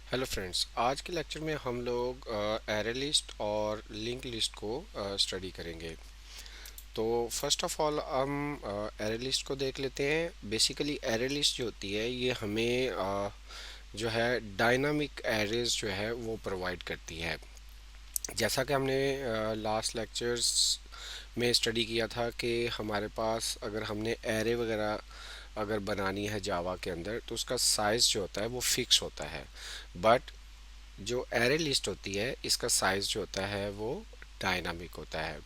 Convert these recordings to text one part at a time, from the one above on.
Hello friends, आज के lecture में हम लोग एरे लिस्ट और लिंक लिस्ट को स्टडी करेंगे। तो फर्स्ट ऑफ ऑल हम एरे लिस्ट को देख लेते हैं। बेसिकली एरे लिस्ट जो होती है ये हमें जो है डायनामिक एरेज जो है वो प्रोवाइड करती है। जैसा कि हमने लास्ट लेक्चर्स में स्टडी किया था कि हमारे पास अगर हमने एरे वगैरह अगर बनानी है जावा के अंदर तो उसका साइज़ जो होता है वो फिक्स होता है। बट जो एरे लिस्ट होती है इसका साइज़ जो होता है वो डायनामिक होता है।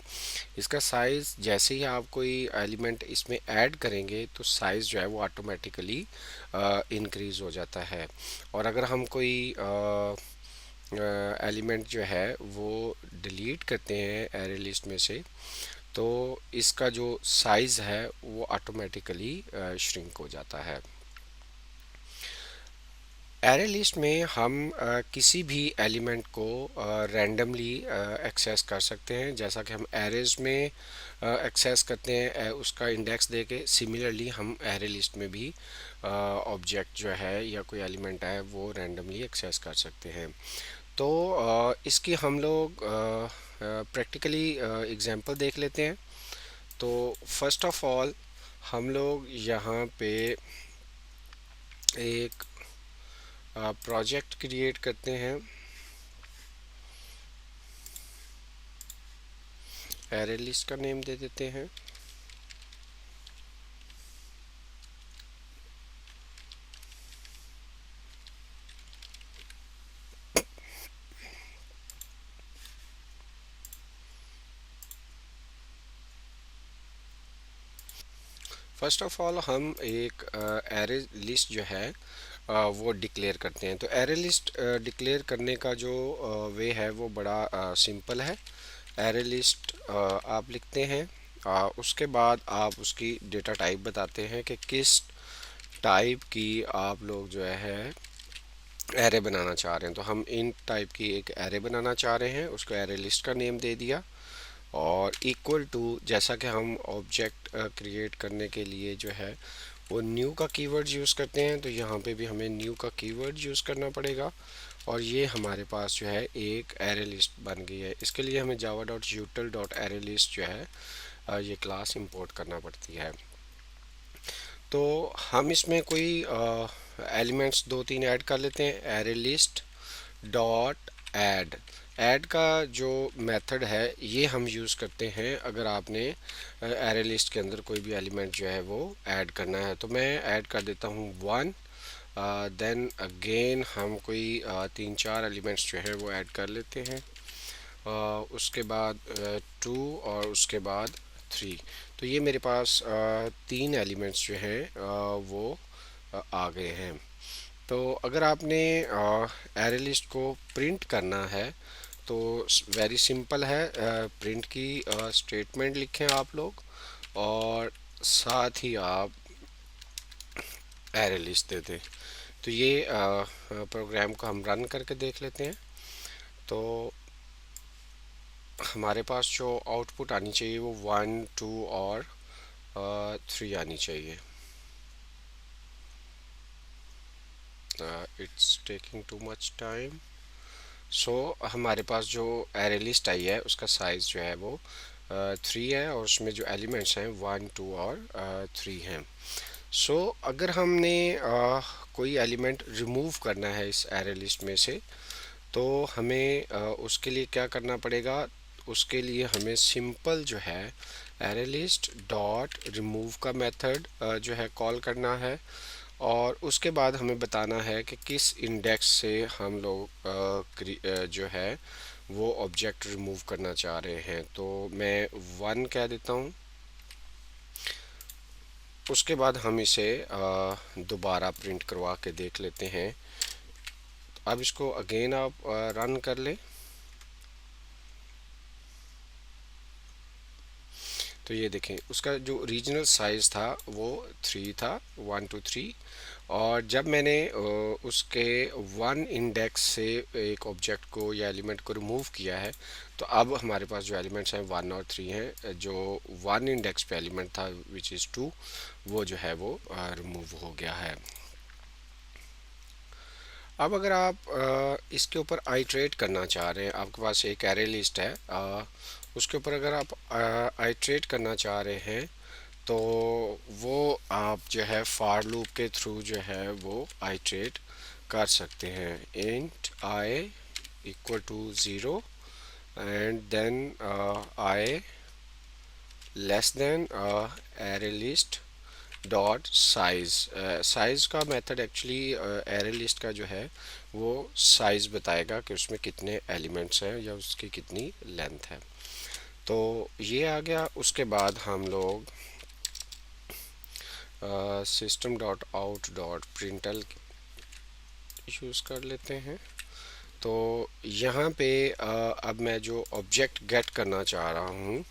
इसका साइज़ जैसे ही आप कोई एलिमेंट इसमें ऐड करेंगे तो साइज़ जो है वो ऑटोमेटिकली इंक्रीज़ हो जाता है। और अगर हम कोई एलिमेंट जो है वो डिलीट करते हैं एरे लिस्ट में से तो इसका जो साइज़ है वो ऑटोमेटिकली श्रिंक हो जाता है। एरे लिस्ट में हम किसी भी एलिमेंट को रैंडमली एक्सेस कर सकते हैं। जैसा कि हम एरेज में एक्सेस करते हैं उसका इंडेक्स देके, सिमिलरली हम एरे लिस्ट में भी ऑब्जेक्ट जो है या कोई एलिमेंट है वो रैंडमली एक्सेस कर सकते हैं। तो इसकी हम लोग प्रैक्टिकली एग्जांपल देख लेते हैं। तो फर्स्ट ऑफ ऑल हम लोग यहाँ पे एक प्रोजेक्ट क्रिएट करते हैं। एरे लिस्ट का नेम दे देते हैं। फर्स्ट ऑफ ऑल हम एक एरे लिस्ट जो है वो डिक्लेयर करते हैं। तो एरे लिस्ट डिक्लेयर करने का जो वे है वो बड़ा सिंपल है। एरे लिस्ट आप लिखते हैं, उसके बाद आप उसकी डेटा टाइप बताते हैं कि किस टाइप की आप लोग जो है एरे बनाना चाह रहे हैं। तो हम इन टाइप की एक एरे बनाना चाह रहे हैं, उसको एरे लिस्ट का नेम दे दिया। और इक्वल टू, जैसा कि हम ऑब्जेक्ट क्रिएट करने के लिए जो है वो न्यू का कीवर्ड यूज़ करते हैं, तो यहाँ पे भी हमें न्यू का कीवर्ड यूज़ करना पड़ेगा। और ये हमारे पास जो है एक एरे लिस्ट बन गई है। इसके लिए हमें java dot util dot array list जो है ये क्लास इंपोर्ट करना पड़ती है। तो हम इसमें कोई एलिमेंट्स दो तीन ऐड कर लेते हैं। Array list dot add, add का जो मेथड है ये हम यूज़ करते हैं अगर आपने एरे लिस्ट के अंदर कोई भी एलिमेंट जो है वो ऐड करना है। तो मैं ऐड कर देता हूँ वन। देन अगेन हम कोई तीन चार एलिमेंट्स जो है वो ऐड कर लेते हैं। उसके बाद टू और उसके बाद थ्री। तो ये मेरे पास तीन एलिमेंट्स जो हैं वो आ गए हैं। तो अगर आपने एरे लिस्ट को प्रिंट करना है तो वेरी सिंपल है। प्रिंट की स्टेटमेंट लिखें आप लोग और साथ ही आप एरे लिस्ट दे दें। तो ये प्रोग्राम को हम रन करके देख लेते हैं। तो हमारे पास जो आउटपुट आनी चाहिए वो वन टू और थ्री आनी चाहिए। It's taking too much time. So हमारे पास जो एरे लिस्ट आई है उसका साइज़ जो है वो थ्री है और उसमें जो एलिमेंट्स हैं वन टू और थ्री हैं। सो अगर हमने कोई एलिमेंट रिमूव करना है इस एरे लिस्ट में से तो हमें उसके लिए क्या करना पड़ेगा। उसके लिए हमें सिंपल जो है एरे लिस्ट डॉट रिमूव का मेथड जो है कॉल करना है। और उसके बाद हमें बताना है कि किस इंडेक्स से हम लोग जो है वो ऑब्जेक्ट रिमूव करना चाह रहे हैं। तो मैं वन कह देता हूँ। उसके बाद हम इसे दोबारा प्रिंट करवा के देख लेते हैं। अब इसको अगेन आप रन कर लें। तो ये देखें उसका जो रीजनल साइज़ था वो थ्री था, वन टू थ्री। और जब मैंने उसके वन इंडेक्स से एक ऑब्जेक्ट को या एलिमेंट को रिमूव किया है तो अब हमारे पास जो एलिमेंट्स हैं वन और थ्री हैं। जो वन इंडेक्स पे एलिमेंट था विच इज़ टू, वो जो है वो रिमूव हो गया है। अब अगर आप इसके ऊपर आइट्रेट करना चाह रहे हैं, आपके पास एक एरे लिस्ट है, उसके ऊपर अगर आप आइट्रेट करना चाह रहे हैं तो वो आप जो है फॉर लूप के थ्रू जो है वो आइट्रेट कर सकते हैं। Int I equal to zero and then I less than array list dot size. Size का मेथड एक्चुअली एरे लिस्ट का जो है वो साइज बताएगा कि उसमें कितने एलिमेंट्स हैं या उसकी कितनी लेंथ है। तो ये आ गया। उसके बाद हम लोग system dot out dot प्रिंटल use कर लेते हैं। तो यहाँ पे अब मैं जो ऑब्जेक्ट गेट करना चाह रहा हूँ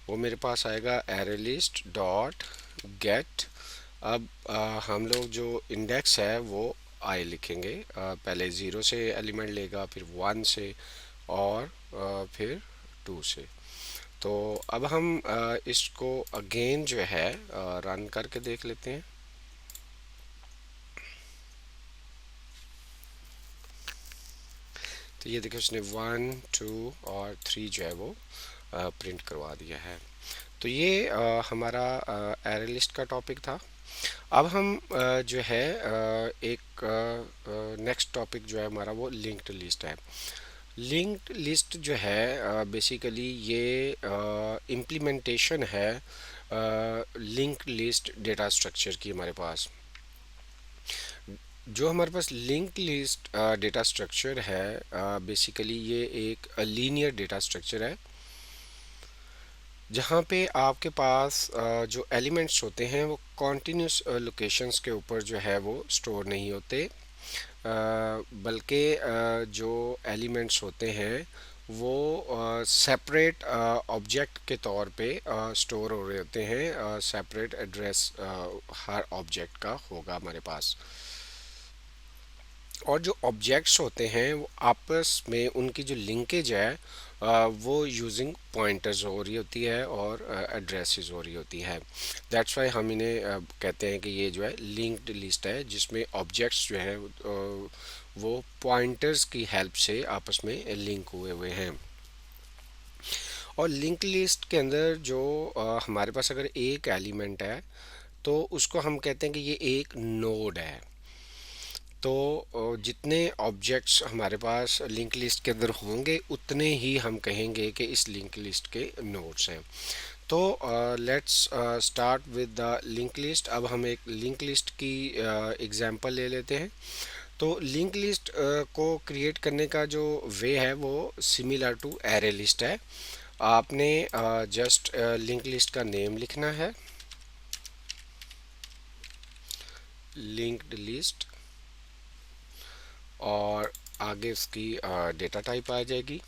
वो मेरे पास आएगा एरे लिस्ट डॉट गेट। अब हम लोग जो इंडेक्स है वो आई लिखेंगे। पहले ज़ीरो से एलिमेंट लेगा, फिर वन से, और फिर टू से। तो अब हम इसको अगेन जो है रन करके देख लेते हैं। तो ये देखिए उसने वन टू और थ्री जो है वो प्रिंट करवा दिया है। तो ये हमारा एरे लिस्ट का टॉपिक था। अब हम जो है एक नेक्स्ट टॉपिक जो है हमारा वो लिंक्ड लिस्ट है। लिंक्ड लिस्ट जो है बेसिकली ये इम्प्लीमेंटेशन है लिंक्ड लिस्ट डेटा स्ट्रक्चर की हमारे पास। जो हमारे पास लिंक्ड लिस्ट डेटा स्ट्रक्चर है बेसिकली ये एक लीनियर डेटा स्ट्रक्चर है जहाँ पे आपके पास जो एलिमेंट्स होते हैं वो कॉन्टिन्यूस लोकेशंस के ऊपर जो है वो स्टोर नहीं होते, बल्कि जो एलिमेंट्स होते हैं वो सेपरेट ऑब्जेक्ट के तौर पे स्टोर हो रहे होते हैं। सेपरेट एड्रेस हर ऑब्जेक्ट का होगा हमारे पास। और जो ऑब्जेक्ट्स होते हैं वो आपस में उनकी जो लिंकेज है वो यूजिंग पॉइंटर्स हो रही होती है और एड्रेसेस हो रही होती है। दैट्स वाई हम इन्हें कहते हैं कि ये जो है लिंक्ड लिस्ट है जिसमें ऑब्जेक्ट्स जो हैं वो पॉइंटर्स की हेल्प से आपस में लिंक हुए हुए हैं। और लिंक लिस्ट के अंदर जो हमारे पास अगर एक एलिमेंट है तो उसको हम कहते हैं कि ये एक नोड है। तो जितने ऑब्जेक्ट्स हमारे पास लिंक लिस्ट के अंदर होंगे उतने ही हम कहेंगे कि इस लिंक लिस्ट के नोड्स हैं। तो let's start with the link list. अब हम एक लिंक लिस्ट की एग्जांपल ले लेते हैं। तो लिंक लिस्ट को क्रिएट करने का जो वे है वो सिमिलर टू एरे लिस्ट है। आपने जस्ट लिंक लिस्ट का नेम लिखना है, लिंक्ड लिस्ट, और आगे उसकी डेटा टाइप आ जाएगी।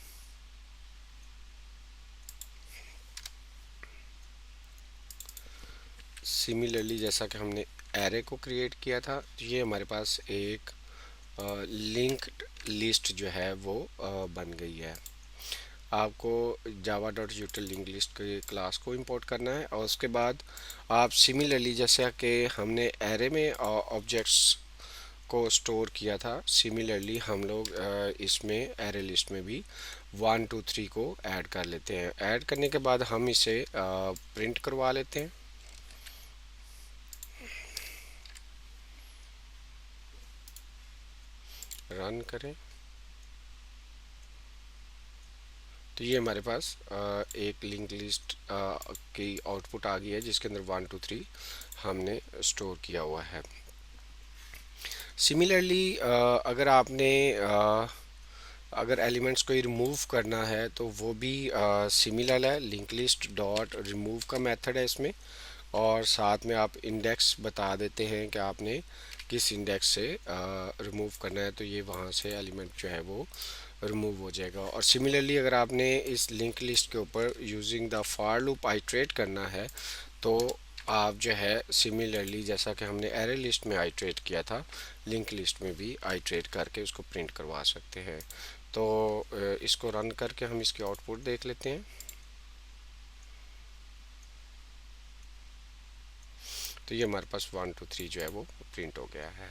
सिमिलरली जैसा कि हमने एरे को क्रिएट किया था तो ये हमारे पास एक लिंक्ड लिस्ट जो है वो बन गई है। आपको जावा डॉट यूटिल लिंक लिस्ट के क्लास को इंपोर्ट करना है और उसके बाद आप सिमिलरली जैसा कि हमने एरे में ऑब्जेक्ट्स को स्टोर किया था, सिमिलरली हम लोग इसमें एरे लिस्ट में भी वन टू थ्री को ऐड कर लेते हैं। ऐड करने के बाद हम इसे प्रिंट करवा लेते हैं। रन करें तो ये हमारे पास एक लिंक लिस्ट की आउटपुट आ गई है जिसके अंदर वन टू थ्री हमने स्टोर किया हुआ है। सिमिलरली अगर आपने अगर एलिमेंट्स को रिमूव करना है तो वो भी सिमिलर है। लिंक लिस्ट डॉट रिमूव का मेथड है इसमें, और साथ में आप इंडेक्स बता देते हैं कि आपने किस इंडेक्स से रिमूव करना है, तो ये वहाँ से एलिमेंट जो है वो रिमूव हो जाएगा। और सिमिलरली अगर आपने इस लिंक लिस्ट के ऊपर using the for loop iterate करना है तो आप जो है सिमिलरली जैसा कि हमने एरे लिस्ट में आइट्रेट किया था लिंक लिस्ट में भी आइट्रेट करके उसको प्रिंट करवा सकते हैं। तो इसको रन करके हम इसकी आउटपुट देख लेते हैं। तो ये हमारे पास वन टू थ्री जो है वो प्रिंट हो गया है।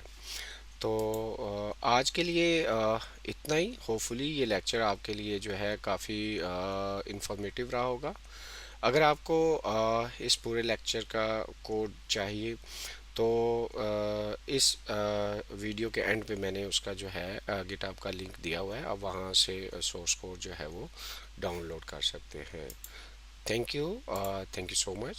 तो आज के लिए इतना ही। होपफुली ये लेक्चर आपके लिए जो है काफ़ी इंफॉर्मेटिव रहा होगा। अगर आपको इस पूरे लेक्चर का कोड चाहिए तो इस वीडियो के एंड पे मैंने उसका जो है गिटहब का लिंक दिया हुआ है, आप वहाँ से सोर्स कोड जो है वो डाउनलोड कर सकते हैं। Thank you, thank you so much.